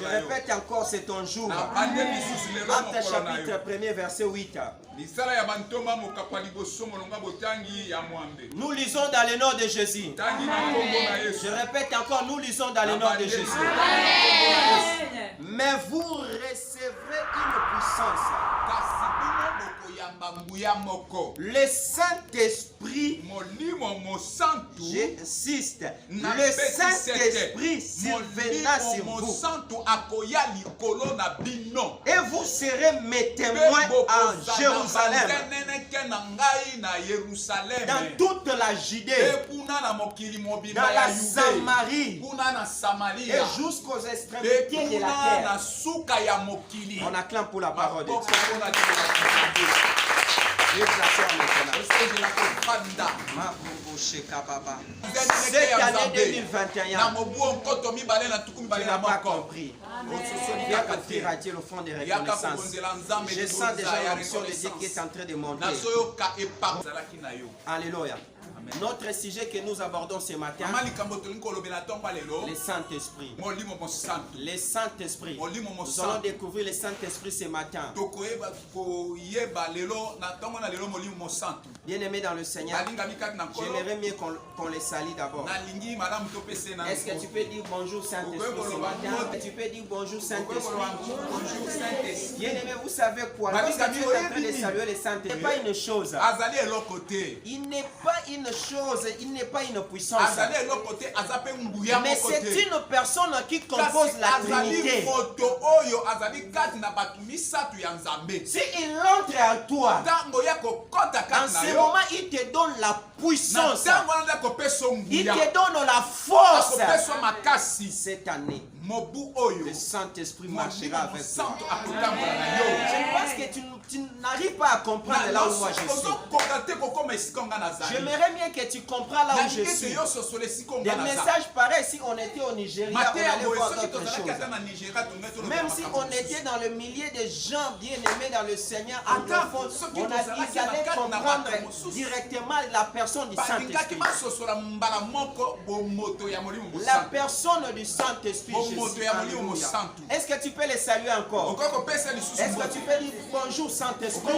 Je répète encore, c'est ton jour. Acte chapitre 1er, verset 8. Nous lisons dans le nom de Jésus. Je répète encore, nous lisons dans le nom de Jésus. Mais vous recevrez une puissance. Le Saint-Esprit, j'insiste, le Saint-Esprit surviendra sur vous. Et vous serez mes témoins à Jérusalem, dans toute la Judée, dans la Samarie et jusqu'aux extrémités de la terre. On acclame pour la parole de Dieu. Cette année 2021, tu n'as pas compris. Viens offrir à Dieu le fond de reconnaissance. Je sens déjà l'onction de Dieu qui est en train de monter. Alléluia. Notre sujet que nous abordons ce matin, le Saint-Esprit. Le Saint-Esprit. Nous allons découvrir le Saint-Esprit ce matin. Bien-aimé dans le Seigneur, j'aimerais mieux qu'on les salue d'abord. Est-ce que tu peux dire bonjour Saint-Esprit ce matin? Tu peux dire bonjour Saint-Esprit. Bien-aimé, vous savez quoi? Lorsque tu es en train de saluer le Saint-Esprit, ce n'est pas une chose. Il n'est pas une chose, il n'est pas une puissance. Mais c'est une personne qui compose la Trinité. Si il entre à toi, en ce moment, il te donne la puissance. Il te donne la force. Cette année, le Saint-Esprit marchera avec toi. Je pense que tu n'arrives pas à comprendre là où moi je suis. J'aimerais bien que tu comprennes là où je suis. Des messages pareils, si on était au Nigeria, on allait voir d'autres choses. Même si on était dans le milieu des gens bien-aimés dans le Seigneur, on a dit qu'ils allaient comprendre directement la personne du Saint-Esprit. La personne du Saint-Esprit, Jésus. Est-ce que tu peux les saluer encore? Est-ce que tu peux dire bonjour Saint-Esprit?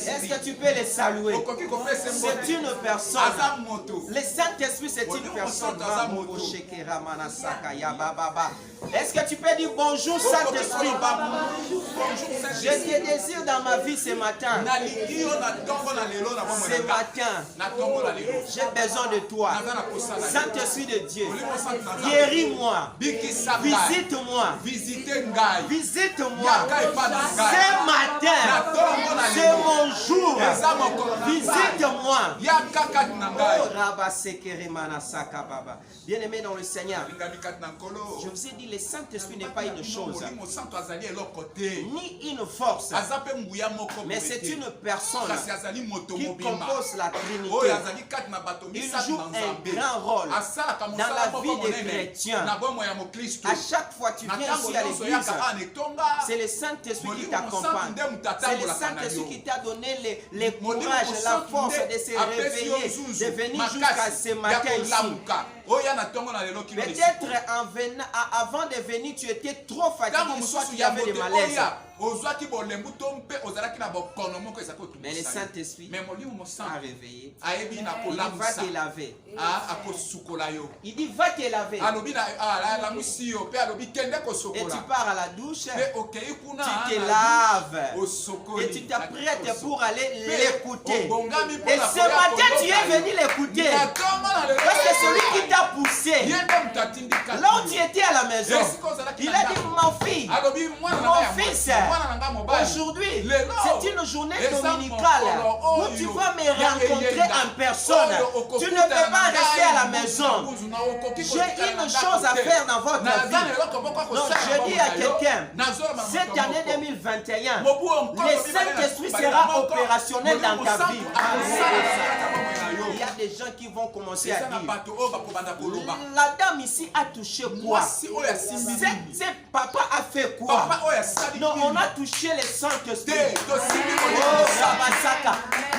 Est-ce que tu peux les saluer? C'est une personne. Le Saint-Esprit, c'est une personne. Est-ce que tu peux dire bonjour Saint-Esprit? Je te désire dans ma vie ce matin. Ce matin, j'ai besoin de toi. Saint-Esprit de Dieu, guéris-moi. Visite-moi. Visite-moi. Ce matin, c'est mon jour. Visite-moi. Bien-aimé dans le Seigneur, je vous ai dit, le Saint-Esprit n'est pas une chose, ni une force, mais c'est une personne qui compose la Trinité. Il joue un grand rôle dans la vie des chrétiens. À chaque fois que tu viens ici à l'église, c'est le Saint-Esprit qui t'accompagne. C'est le Saint-Esprit qui t'a donné le courage, la force de se réveiller, de venir jusqu'à ce matin ici. Peut-être avant de venir, tu étais trop fatigué, soit tu avais des malaises. Mais le Saint-Esprit a réveillé. Il va te laver. Il dit va te laver. Et tu pars à la douche. Tu te laves. Et tu t'apprêtes pour aller l'écouter. Et ce matin tu es venu l'écouter. Parce que celui qui t'a poussé, là où tu étais à la maison, il a dit ma fille, mon fils, aujourd'hui, c'est une journée dominicale où tu vas me rencontrer en personne. Tu ne peux pas rester à la maison. J'ai une chose à faire dans votre vie. Donc je dis à quelqu'un, cette année 2021, le Saint-Esprit sera opérationnel dans ta vie. Il y a des gens qui vont commencer à dire, la dame ici a touché quoi? Papa a fait quoi? Non, on a touché le Saint-Esprit. Oh, Rabasaka.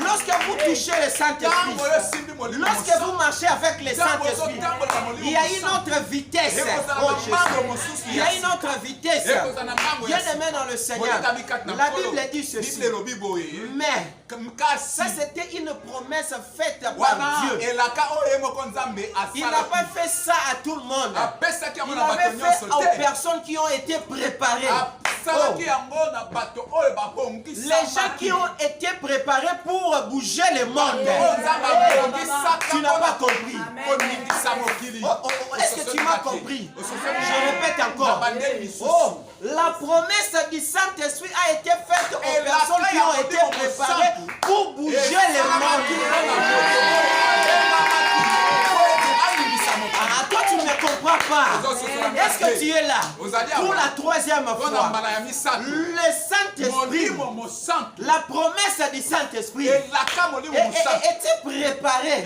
Lorsque vous touchez le Saint-Esprit, lorsque vous marchez avec le Saint-Esprit, il y a une autre vitesse. Oh Jésus. Il y a une autre vitesse. Bien aimé dans le Seigneur. La Bible dit ceci. Mais ça c'était une promesse faite par Dieu. Il n'a pas fait ça à tout le monde. Il avait fait aux personnes qui ont été préparées. Oh. Les gens qui ont été préparés pour bouger le monde. Tu n'as pas compris. Est-ce que tu m'as compris? Je répète encore. Oh, la promesse du Saint-Esprit a été faite aux personnes qui ont été préparées pour bouger le monde. Ah, toi tu ne me comprends pas. Est-ce que tu es là pour la troisième fois? Le Saint-Esprit, la promesse du Saint-Esprit était préparée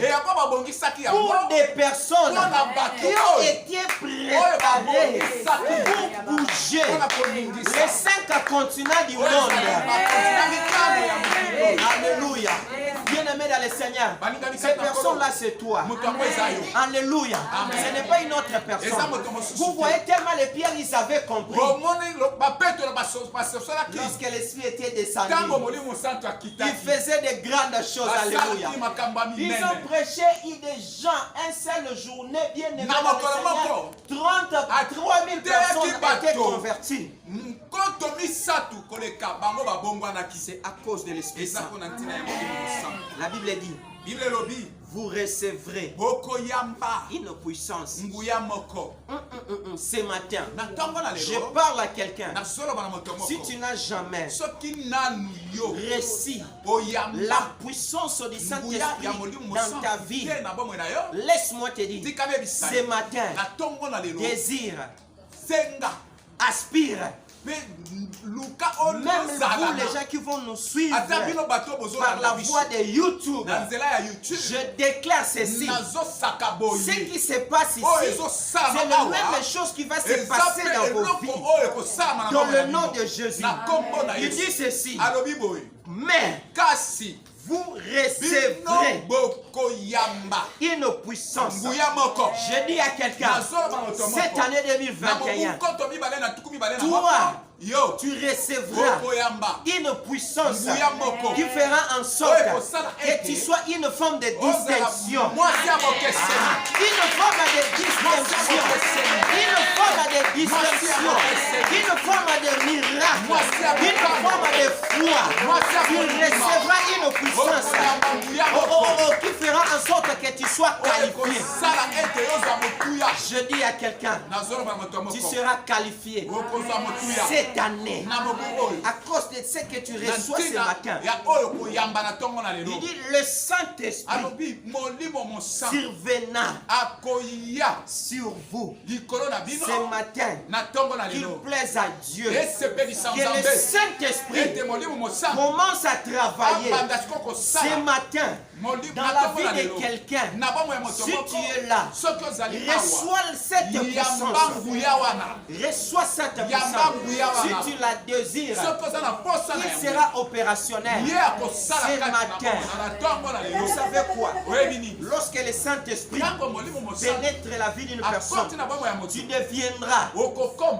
pour des personnes qui ont été préparées pour bouger les 5 continents du monde. Alléluia. Bien-aimé dans le Seigneur, cette personne-là c'est toi. Alléluia. Ce n'est pas une autre personne. Vous voyez tellement les pierres, ils avaient compris. Lorsque l'Esprit était descendu, il faisait de grandes choses. Alléluia. Ils ont prêché des gens, une seule journée, bien aimé dans le Seigneur. 33 000 personnes étaient converties. C'est à cause de l'Esprit Saint. La Bible dit, vous recevrez une puissance. Ce matin, je parle à quelqu'un. Si tu n'as jamais reçu la puissance du Saint-Esprit dans ta vie, laisse-moi te dire, ce matin, désire, aspire. Même vous, les gens qui vont nous suivre par la voie de YouTube, je déclare ceci. Ce qui se passe ici, c'est la même chose qui va se passer dans vos vies. Dans le nom de Jésus. Il dit ceci. Mais vous recevrez une puissance. Je dis à quelqu'un, cette année 2021, toi, tu recevras une puissance qui fera en sorte que tu sois une forme de distinction. Une forme de distinction. Une forme de distinction. Une forme de miracle. Une forme de foi. Tu recevras une puissance qui fera en sorte que tu sois qualifié. Je dis à quelqu'un, tu seras qualifié cette année à cause de ce que tu reçois ce matin. Il dit le Saint-Esprit survenant sur vous ce matin, qu'il plaise à Dieu, que le Saint-Esprit commence à travailler ce matin dans la vie de quelqu'un. Si tu es là, reçois cette puissance. Reçois cette puissance. Si tu la désires, il sera opérationnel ce matin. Vous savez quoi? Lorsque le Saint-Esprit pénètre la vie d'une personne, tu deviendras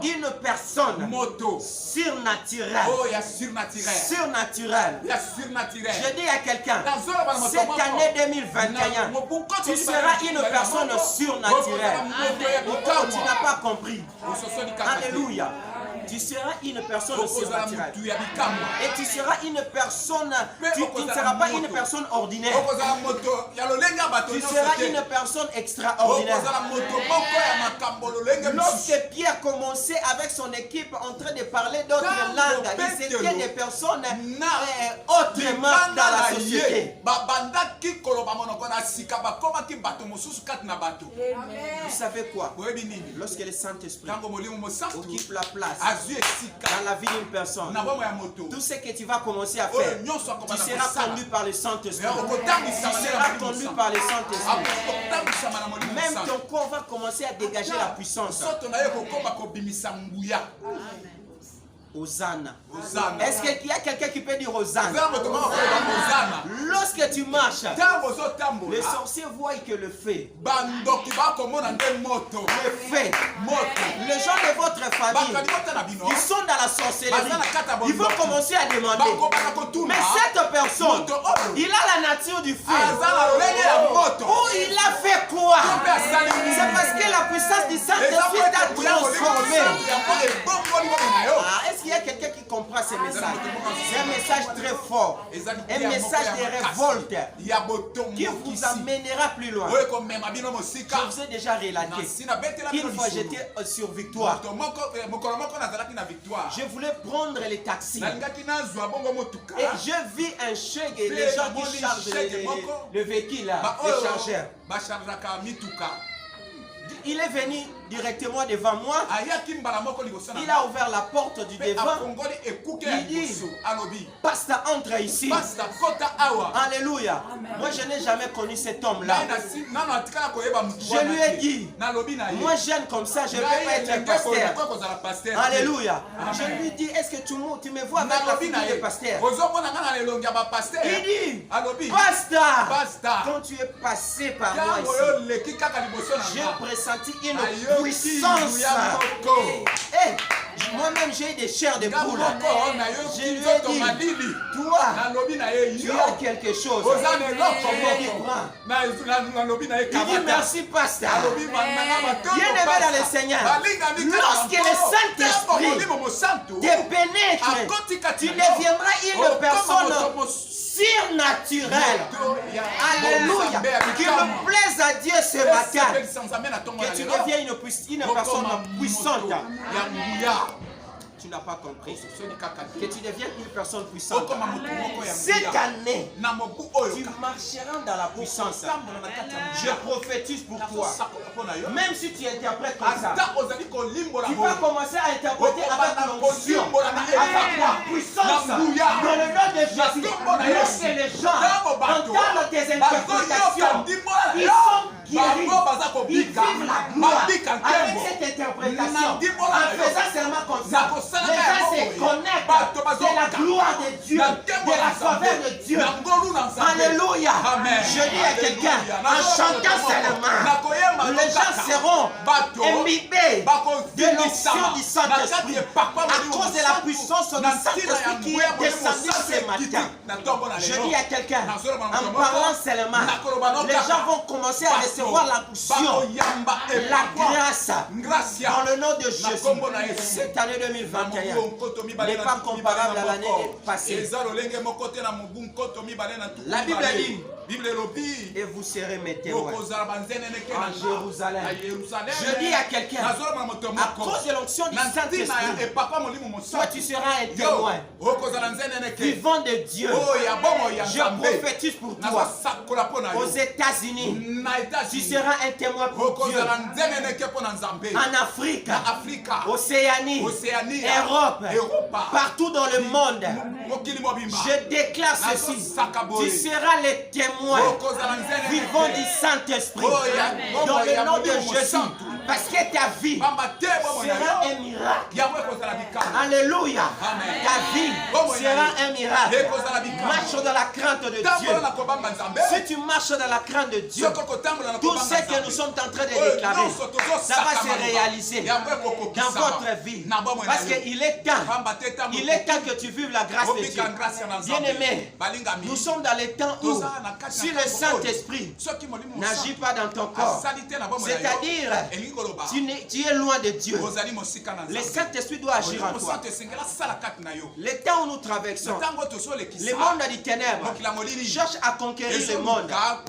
une personne surnaturelle. Surnaturelle. Je dis à quelqu'un, cette année 2021, tu seras une personne surnaturelle. Oh, tu n'as pas compris. Alléluia. Tu seras une personne surnaturelle. Et tu seras une personne, tu ne seras pas une personne ordinaire. Tu seras une personne extraordinaire. Lorsque Pierre commençait avec son équipe en train de parler d'autres langues, ils étaient des personnes autrement dans la société. Vous savez quoi? Lorsque le Saint-Esprit occupe la place, dans la vie d'une personne, tout ce que tu vas commencer à faire, tu seras conduit par le Saint-Esprit. Tu seras conduit par le Saint-Esprit. Même ton corps va commencer à dégager la puissance. Hosanna. Est-ce qu'il y a quelqu'un qui peut dire Hosanna? Lorsque tu marches, les sorciers voient que le feu, les gens de votre famille, ils sont dans la sorcellerie. Ils vont commencer à demander. Mais cette personne, il a la nature du feu. Ou il a fait quoi? C'est parce que la puissance du Saint-Esprit t'a transformé. Est-ce qu'il y a quelqu'un qui comprend ces messages? C'est un message très fort, un message de révolte qui vous amènera plus loin. Je vous ai déjà relaté qu'une fois j'étais sur Victoire, je voulais prendre les taxis et je vis un chèque et les gens qui chargent le véhicule là, le chargeur. Il est venu directement devant moi. Il a ouvert la porte du devant. Il dit, Pasteur, entre ici. Alléluia. Moi, je n'ai jamais connu cet homme-là. Je lui ai dit, moi, jeune comme ça, je ne vais pas être pasteur. Alléluia. Je lui ai dit, est-ce que tu me vois avec la figure de pasteur? Il dit, Pasteur, quand tu es passé par moi ici, j'ai pressenti une puissance. Moi-même j'ai des chairs de poule. Je lui ai dit, toi, tu as quelque chose. Il dit merci pasteur. Bien-aimé dans le Seigneur, lorsque le Saint-Esprit te pénètre, tu deviendras une personne surnaturelle. Alléluia. Qu'il me plaise à Dieu ce matin que tu deviens une personne puissante. Tu n'as pas compris. Que tu deviennes une personne puissante. Cette année, tu marcheras dans la puissance. Je prophétise pour toi. Même si tu interprètes comme ça, tu vas commencer à interpréter avec l'onction, avec la puissance. Dans le nom de Jésus, lorsque les gens entendent tes interprétations, ils sont guéris. Ils vivent la gloire avec cette interprétation. En faisant seulement comme ça, les gens se connectent de la gloire de Dieu, de la faveur de Dieu. Alléluia. Je dis à quelqu'un, en chantant seulement, les gens seront imbibés de l'onction du Saint-Esprit à cause de la puissance du Saint-Esprit qui est descendu ce matin. Je dis à quelqu'un, en parlant seulement, les gens vont commencer à recevoir la puissance, la grâce, dans le nom de Jésus. Cette année 2021 n'est pas comparable à l'année passée. La Bible dit, et vous serez mes témoins en Jérusalem. Je dis à quelqu'un, à cause de l'onction du Saint-Esprit, toi tu seras un témoin vivant de Dieu. Je prophétise pour toi. Aux États-Unis, tu seras un témoin pour Dieu. En Afrique, Océanie, Europe, partout dans le monde, je déclare ceci. Tu seras les témoins vivant du Saint-Esprit dans le nom de Jésus. Parce que ta vie sera un miracle. Alléluia. Ta vie sera un miracle. Marche dans la crainte de Dieu. Si tu marches dans la crainte de Dieu, tout ce que nous sommes en train de déclarer, ça va se réaliser dans votre vie. Parce qu'il est temps que tu vives la grâce de Dieu. Bien-aimé, nous sommes dans les temps où si le Saint-Esprit n'agit pas dans ton corps, c'est-à-dire tu es loin de Dieu, le Saint-Esprit doit agir en toi. Les temps où nous traversons, le monde des ténèbres cherche à conquérir le monde par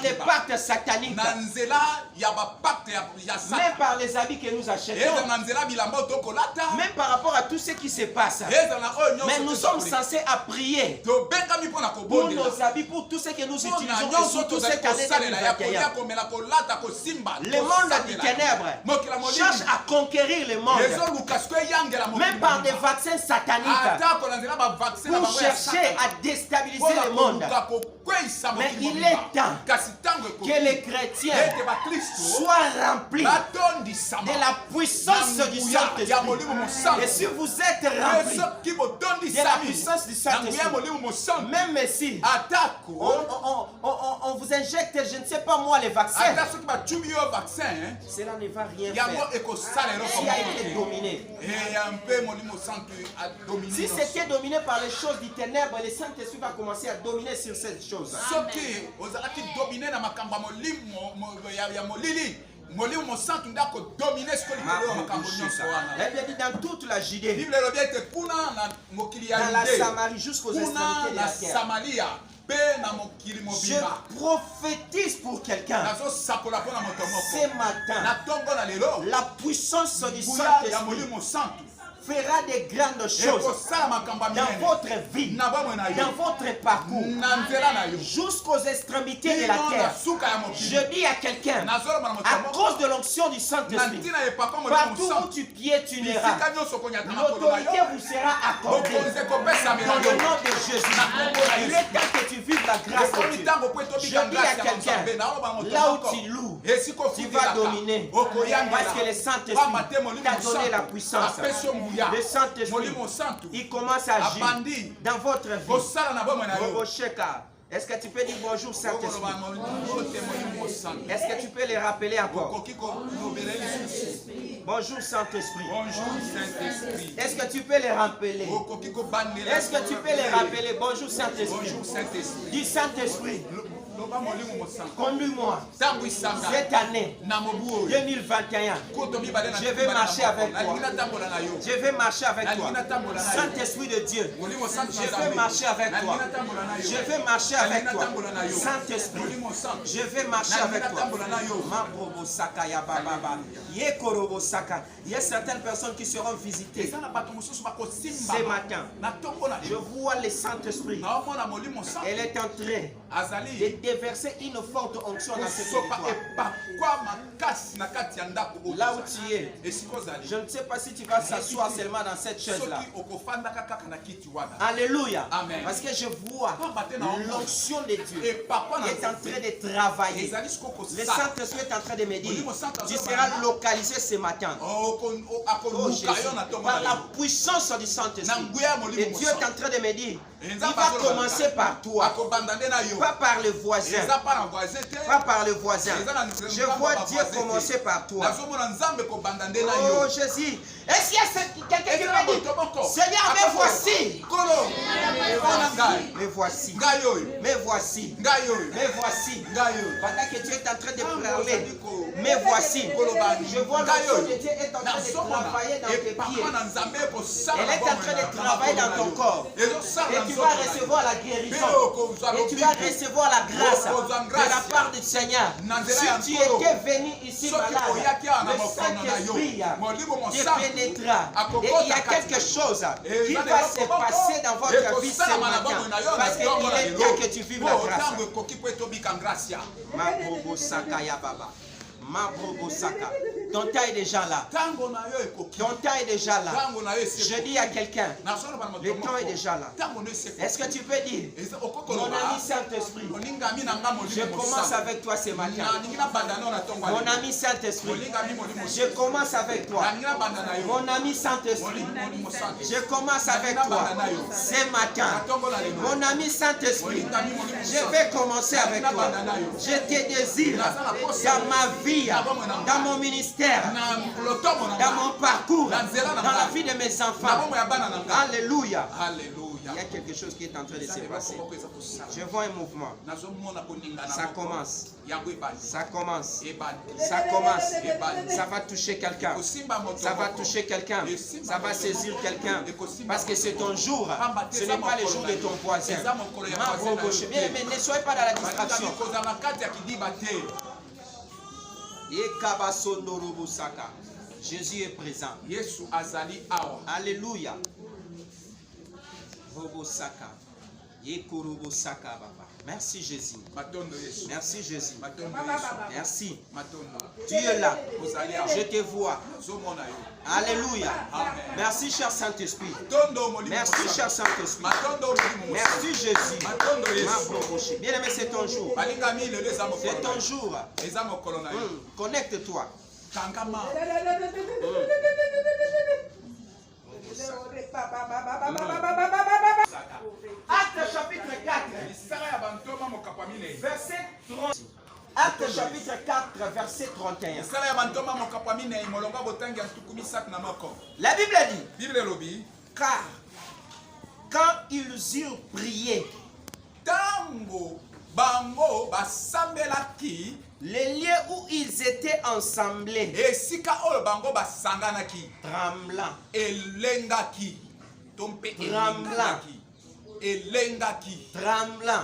les pactes sataniques, même par les habits que nous achetons, même par rapport à tout ce qui se passe. Mais nous sommes censés à prier pour nos habits, pour tout ce que nous utilisons, et surtout cette année 2021. Le monde des ténèbres cherche à conquérir le monde, même par des vaccins sataniques, pour chercher à déstabiliser le monde. Mais il est temps que les chrétiens soient remplis de la puissance du Saint-Esprit. Et si vous êtes remplis de la puissance du Saint-Esprit, même si on vous injecte, je ne sais pas moi, les vaccins, cela ne va rien faire. Qui a été dominé. Si c'était dominé par les choses du ténèbre, le Saint-Esprit va commencer à dominer sur cette chose. Elle dit dans toute la Judée, dans la Samarie jusqu'aux extrémités de la terre. Je prophétise pour quelqu'un ce matin. La puissance du Saint-Esprit fera des grandes choses dans votre vie, dans votre parcours, jusqu'aux extrémités de la terre. Je dis à quelqu'un, à cause de l'onction du Saint-Esprit, partout où tu piétineras, l'autorité vous sera accordée dans le nom de Jésus. Il est temps que tu vives la grâce de Dieu. Je dis à quelqu'un, là où tu loues, tu vas dominer, parce que le Saint-Esprit t'a donné la puissance. Le Saint-Esprit, il commence à agir dans votre vie. Est-ce que tu peux dire bonjour Saint-Esprit? Est-ce que tu peux les rappeler encore? Bonjour Saint-Esprit. Bonjour Saint-Esprit. Est-ce que tu peux les rappeler? Est-ce que tu peux les rappeler? Bonjour Saint-Esprit. Bonjour Saint-Esprit. Dis Saint-Esprit, conduis-moi cette année 2021. Je vais marcher avec toi. Je vais marcher avec toi. Saint-Esprit de Dieu, je vais marcher avec toi. Je vais marcher avec toi. Saint-Esprit, je vais marcher avec toi. Il y a certaines personnes qui seront visitées ce matin. Je vois le Saint-Esprit. Elle est en train de déverser une forte onction dans cette territoire. Là où tu es, je ne sais pas si tu vas s'asseoir seulement dans cette chaise-là. Alléluia. Amen. Parce que je vois l'onction de Dieu qui est en train de travailler. Le Saint-Esprit est en train de me dire, tu seras localisé ce matin. Oh, Jésus, par la puissance du Saint-Esprit. Et Dieu est en train de me dire, il va commencer par toi, pas par le voisin. Pas par le voisin. Je vois Dieu commencer par toi. Oh Jésus. Est-ce qu'il y a quelqu'un qui me dit, Seigneur, me voici. Me voici. Me voici. Me voici. Pendant que Dieu est en train de parler, me voici. Je vois que Dieu est en train de travailler dans tes pieds. Elle est en train de travailler dans ton corps. Et tu vas recevoir la guérison. Et tu vas recevoir la grâce de la part du Seigneur. Si tu étais venu ici malade, le Saint-Esprit te pénétrera. Et il y a quelque chose qui va se passer dans votre vie ce matin. Parce qu'il est temps que tu vives la grâce. Ton temps est déjà là. Ton temps est déjà là. Je dis à quelqu'un, le temps est déjà là. Est-ce que tu peux dire, mon ami Saint-Esprit, je commence avec toi ce matin. Mon ami Saint-Esprit, je commence avec toi. Mon ami Saint-Esprit, je commence avec toi ce matin. Mon ami Saint-Esprit, je vais commencer avec toi. Je te désire dans ma vie, dans mon ministère, dans mon parcours, dans la vie de mes enfants. Alléluia. Il y a quelque chose qui est en train de se passer. Je vois un mouvement. Ça commence. Ça commence. Ça commence. Ça va toucher quelqu'un. Ça va toucher quelqu'un. Ça va saisir quelqu'un. Parce que c'est ton jour. Ce n'est pas le jour de ton voisin. Mais ne soyez pas dans la distraction. Jésus est présent. Alléluia. Merci Jésus. Merci Jésus. Merci. Tu es là. Je te vois. Alléluia. Merci cher Saint-Esprit. Merci cher Saint-Esprit. Merci Jésus. Bien aimé, c'est ton jour. C'est ton jour. Connecte-toi. Acte chapitre 4, verset 30. Acte chapitre 4, verset 31. La Bible dit, car quand ils eurent prié, les lieux où ils étaient ensemblés, tremblant, tremblant,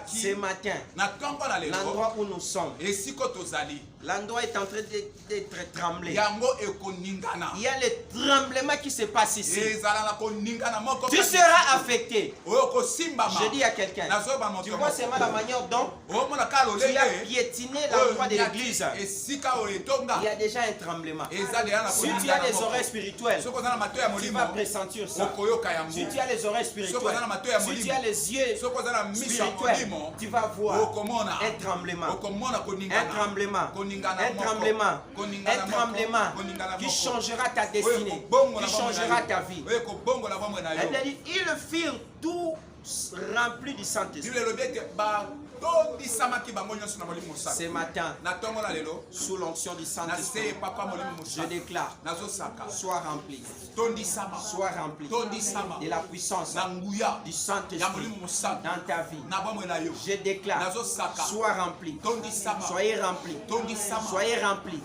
ce matin, l'endroit où nous sommes, l'endroit est en train d'être tremblé. Il y a le tremblement qui se passe ici. Tu seras affecté. Je dis à quelqu'un, tu vois seulement la manière dont tu as piétiné l'endroit de l'église. Il y a déjà un tremblement. Si tu as les oreilles spirituelles, tu vas pressentir ça. Si tu as les oreilles spirituelles, si tu as les yeux spirituels, tu vas voir un tremblement. Un tremblement. Un tremblement qui changera ta destinée, qui changera ta vie. Ils firent tout rempli du Saint-Esprit. Ce matin, sous l'onction du Saint-Esprit, je déclare, sois rempli. Sois rempli de la puissance du Saint-Esprit dans ta vie. Je déclare, sois rempli. Soyez rempli. Soyez rempli.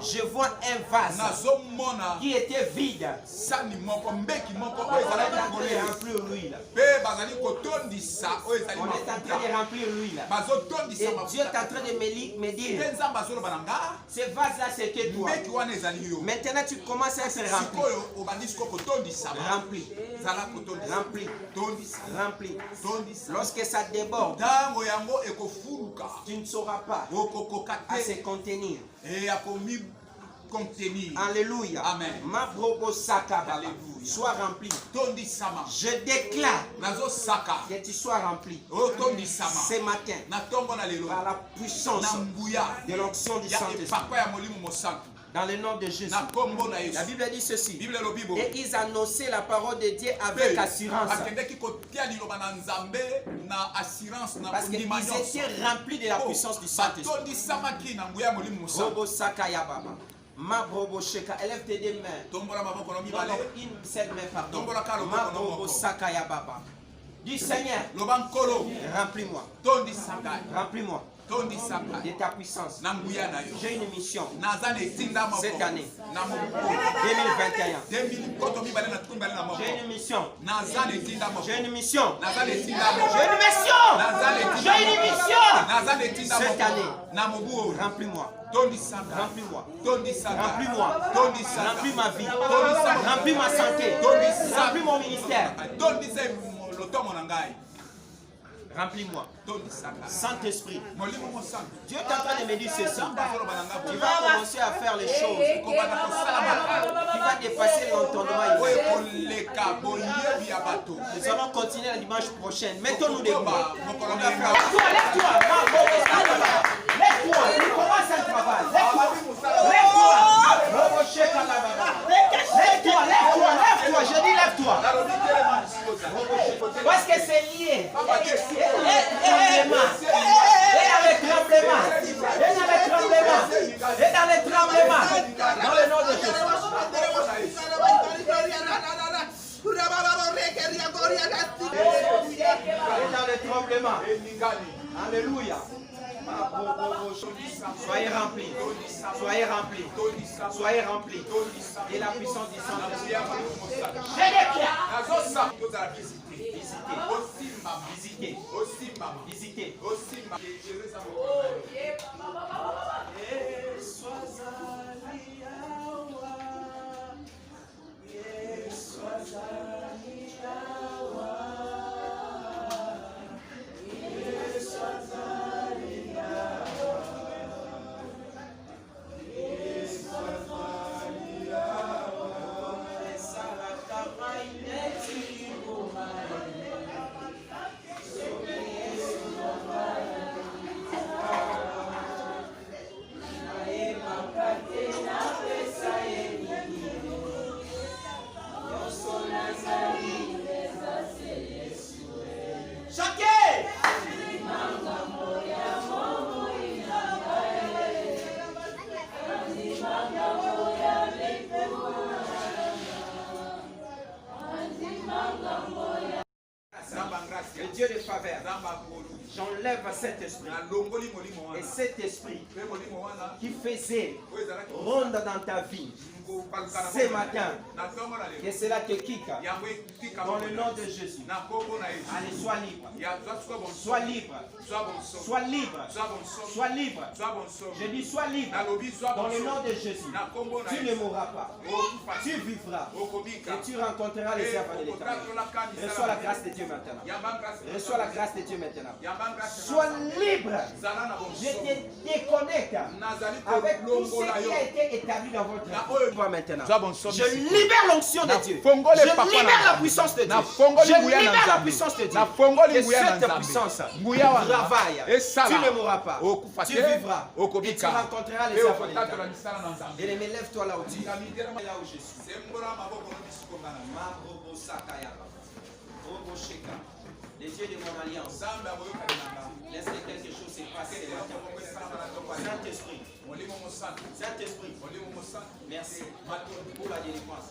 Je vois un vase qui était vide. On est rempli d'huile. On est en train de remplir l'huile. Et Dieu est en train de me dire, ce vase-là c'était toi. Maintenant tu commences à être rempli. Rempli. Lorsque ça déborde, tu ne sauras pas à se contenir. Alléluia. Amen. Sois rempli. Je déclare que tu sois rempli ce matin par la puissance de l'onction du Saint-Esprit. Dans le nom de Jésus. La Bible dit ceci. Et ils annonçaient la parole de Dieu avec assurance. Parce qu'ils étaient remplis de la puissance du Saint-Esprit. Ma brobo sheka, élève tes deux mains. Une seule main, pardon. Ma brobo sakaya baba. Dis Seigneur, remplis-moi. Remplis-moi de ta puissance. J'ai une mission cette année 2021. J'ai une mission. J'ai une mission. Cette année, remplis-moi. Remplis-moi. Remplis ma vie. Remplis ma santé. Remplis mon ministère. Remplis-moi. Saint-Esprit. Dieu est en train de me dire ceci. Tu vas commencer à faire les choses qui va dépasser l'entendement. Nous allons continuer la dimanche prochaine. Mettons-nous debout. Lève-toi. Lève-toi. Il commence un travail. Lève-toi. Lève-toi. Je dis lève-toi. Parce que c'est lié. Et dans le tremblement. Dans le nom de Jésus. Et dans le tremblement. Alléluia. Soyez remplis. Et la puissance du Saint-Esprit. Visitez. Dieu de faveur, j'enlève cet esprit. Et cet esprit qui faisait ronde dans ta vie, ce matin, que cela te quitte dans le nom de Jésus. Allez, sois libre. Sois libre. Sois libre. Sois libre. Je dis sois libre dans le nom de Jésus. Tu ne mourras pas. Tu vivras. Et tu rencontreras les œuvres de l'Éternel. Reçois la grâce de Dieu maintenant. Reçois la grâce de Dieu maintenant. Sois libre. Je te déconnecte avec tout ce qui a été établi dans votre vie. Maintenant. Je libère l'onction de Dieu. Je libère la puissance de Dieu. Je libère la puissance de Dieu. Que cette puissance travaille. Tu ne mourras pas. Tu vivras. Et tu rencontreras les œuvres de l'Éternel. Et lève-toi là où tu es. Là où je suis. Les yeux de mon alliance. Laisse que quelque chose se passe. Saint-Esprit. Saint-Esprit. Merci pour la délivrance.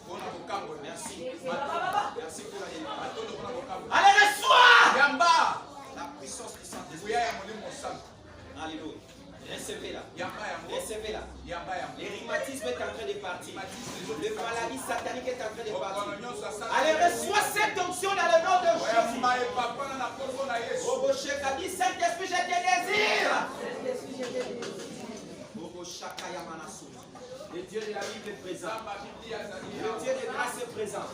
Merci. Merci pour la délivrance. Allez, reçois la puissance du Saint-Esprit. Alléluia. Recevez-la. Recevez-la. Le rhumatisme est en train de partir. Le maladie satanique est en train de partir. Allez, reçois cette onction dans le nom de Jésus. Saint-Esprit, je te désire. Le Dieu de la Bible est présent. Le Dieu de grâce est présent.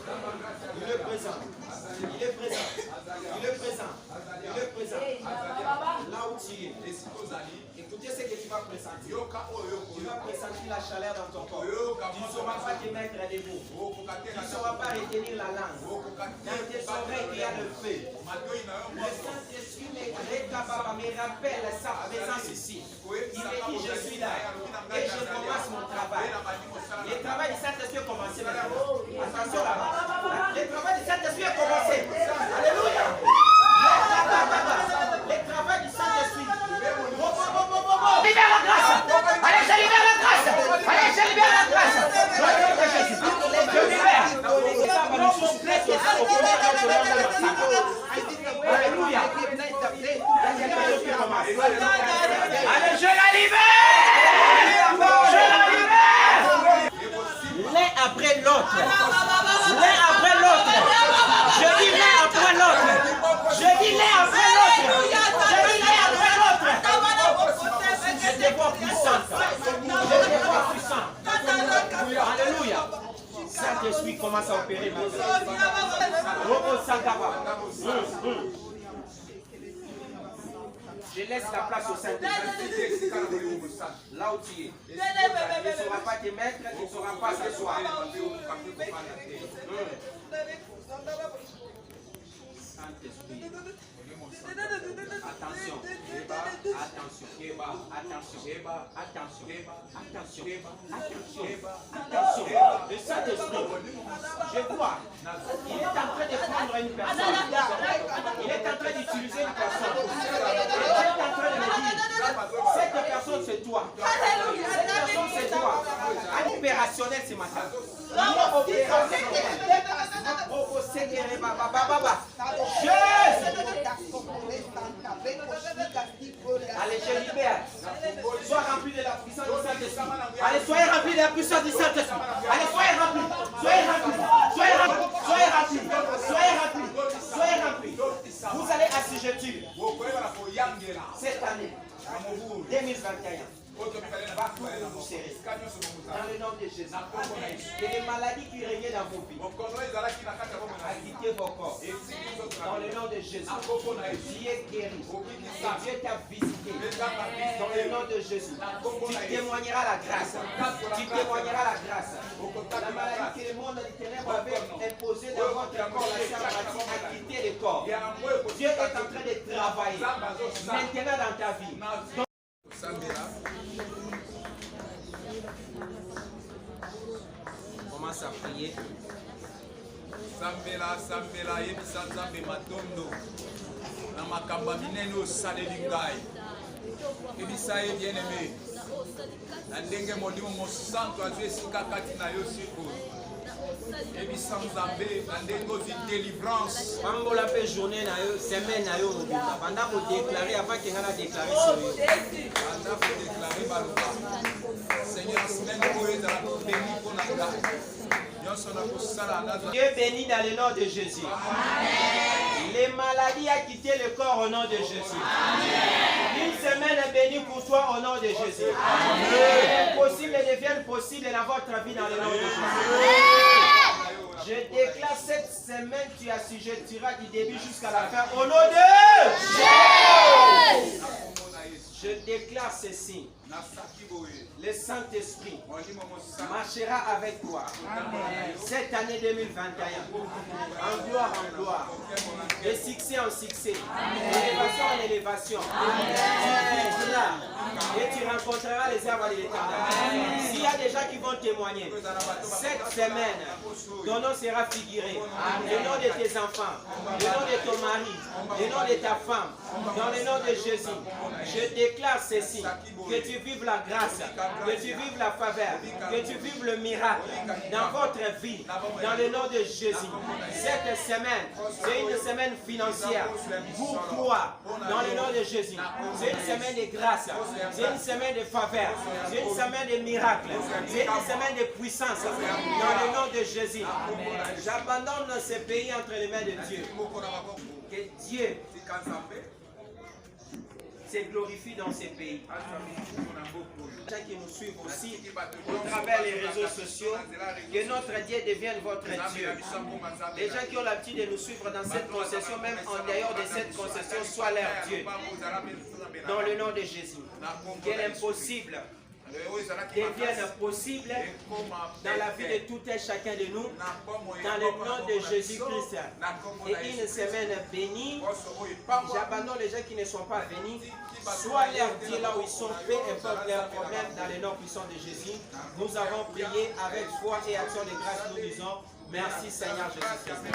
Il est présent. Il est présent. Il est présent. Il est présent. Là où tu es. Écoutez ce que tu vas pressentir. Tu vas pressentir la chaleur dans ton corps. Tu ne sauras pas te mettre debout. Tu ne sauras pas retenir la langue. Dans tes oreilles, il y a le feu. Le Saint-Esprit me rappelle sa présence ici. Il me dit, je suis là. Et je commence mon travail. Le travail du Saint-Esprit a commencé maintenant. Attention là-bas. Le travail du Saint-Esprit a commencé. Alléluia. Le travail du Saint-Esprit. Libère la grâce. Allez, je libère la grâce. Allez, je libère la grâce. Je libère. Alléluia. Allez, je la libère. Je la libère. L'un après l'autre. L'un après l'autre. Je dis l'un après l'autre. Je dis l'un après l'autre. Je dis l'un après l'autre. Je te vois puissante. Je te vois puissante. Alléluia. Saint-Esprit commence à opérer maintenant. Je laisse la place au Saint-Esprit. Là où tu es. Tu ne sauras pas te mettre, tu ne sauras pas s'asseoir. Saint-Esprit. Attention. Attention. Attention. Attention. Attention. Attention. Le Saint-Esprit, je vois, il est en train de prendre une personne. Il est en train d'utiliser une personne. Il est en train de me dire, cette personne c'est toi. Cette personne c'est toi. Opérationnel ce matin. Allez, je libère. Sois rempli de la puissance du Saint-Esprit. Allez, soyez rempli de la puissance du Saint-Esprit. Allez, soyez rempli. Soyez rempli. Soyez rempli. Soyez rempli. Soyez rempli. Soyez rempli. Vous allez assujettir cette année 2021. Partout où vous serez. Dans le nom de Jésus. Que les maladies qui régnaient dans vos vies a quitté vos corps. Dans le nom de Jésus. Tu es guéri. Et Dieu t'a visité. Dans le nom de Jésus. Tu témoigneras la grâce. Tu témoigneras la grâce. La maladie que le monde des ténèbres avait imposée dans votre corps, la sympathie a quitté le corps. Dieu est en train de travailler maintenant dans ta vie. Commence à prier. Sambela, yebisa Nzambe matondo. Na makamba minene osaleli ngai. Yebisa ye bien-aimé. na ndenge molimo mosantu azwi esika kati na yo sikoyo. Ebisa Nzambe na ndenge ozwi délivrance. Pambola pe journée na yo, semaine na yo mobimba. Pendant ko déclarer avant que ngana déclarer sur yo. Pendant ko déclarer baloba. Seigneur, semaine oyo ezala béni mpona ngai. Nyonso na kosala naza. Dieu béni dans le nom de Jésus. Amen. Les maladies a quitté le corps au nom de Jésus. Amen. Une semaine bénie pour toi au nom de Jésus. Amen. Possible devienne possible dans votre vie dans le nom de Jésus. Amen. Je déclare cette semaine, tu assujettiras du début jusqu'à la fin au nom de Jésus. Je déclare ceci. Le Saint-Esprit marchera avec toi. Cette année 2021. En gloire en gloire. De succès en succès. D'élévation en élévation. Tu vivras et tu rencontreras les œuvres de l'Éternel. S'il y a des gens qui vont témoigner, cette semaine, ton nom sera figuré. Le nom de tes enfants, le nom de ton mari, le nom de ta femme, dans le nom de Jésus. Je déclare ceci, que tu vives la grâce, que tu vives la faveur, que tu vives le miracle dans votre vie, dans le nom de Jésus. Cette semaine, c'est une semaine financière pour toi, dans le nom de Jésus. C'est une semaine de grâce, c'est une semaine de faveur, c'est une semaine de miracle, c'est une semaine de puissance, dans le nom de Jésus. J'abandonne ce pays entre les mains de Dieu. Que Dieu se glorifie dans ces pays. Les gens qui nous suivent aussi au travers les réseaux sociaux, que notre Dieu devienne votre Dieu. Les gens qui ont l'habitude de nous suivre dans cette concession, même en dehors de cette concession, soit leur Dieu. Dans le nom de Jésus. Que l'impossible devienne possible dans la vie de tout et chacun de nous, dans le nom de Jésus-Christ. Et une semaine bénie, j'abandonne les gens qui ne sont pas bénis, soit leur Dieu là où ils sont, peu importe leurs problèmes, dans le nom puissant de Jésus. Nous avons prié avec foi et action de grâce, nous disons merci Seigneur Jésus-Christ.